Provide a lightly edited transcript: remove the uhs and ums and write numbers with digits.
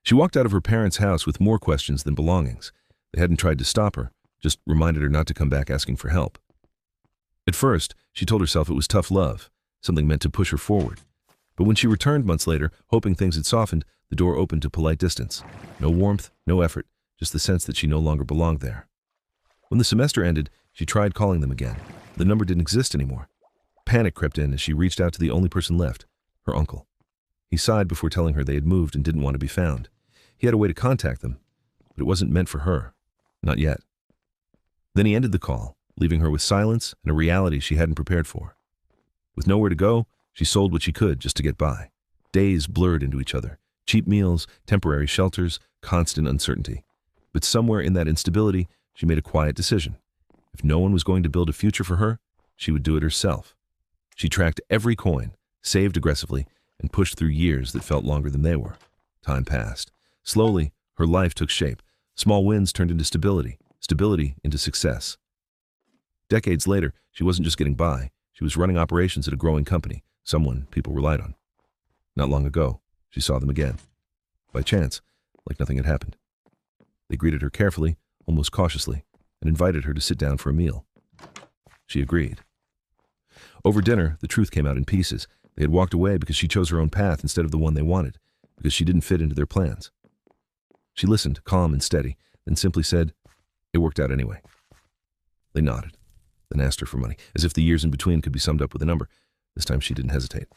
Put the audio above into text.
She walked out of her parents' house with more questions than belongings. They hadn't tried to stop her, just reminded her not to come back asking for help. At first, she told herself it was tough love, something meant to push her forward. But when she returned months later, hoping things had softened, the door opened to polite distance. No warmth, no effort, just the sense that she no longer belonged there. When the semester ended, she tried calling them again. The number didn't exist anymore. Panic crept in as she reached out to the only person left, her uncle. He sighed before telling her they had moved and didn't want to be found. He had a way to contact them, but it wasn't meant for her. Not yet. Then he ended the call, leaving her with silence and a reality she hadn't prepared for. With nowhere to go, she sold what she could just to get by. Days blurred into each other. Cheap meals, temporary shelters, constant uncertainty. But somewhere in that instability, she made a quiet decision. If no one was going to build a future for her, she would do it herself. She tracked every coin, saved aggressively, and pushed through years that felt longer than they were. Time passed. Slowly, her life took shape. Small wins turned into stability, stability into success. Decades later, she wasn't just getting by. She was running operations at a growing company, someone people relied on. Not long ago, she saw them again. By chance, like nothing had happened. They greeted her carefully, almost cautiously, and invited her to sit down for a meal. She agreed. Over dinner, the truth came out in pieces. They had walked away because she chose her own path instead of the one they wanted, because she didn't fit into their plans. She listened, calm and steady, then simply said, "It worked out anyway." They nodded, then asked her for money, as if the years in between could be summed up with a number. This time she didn't hesitate.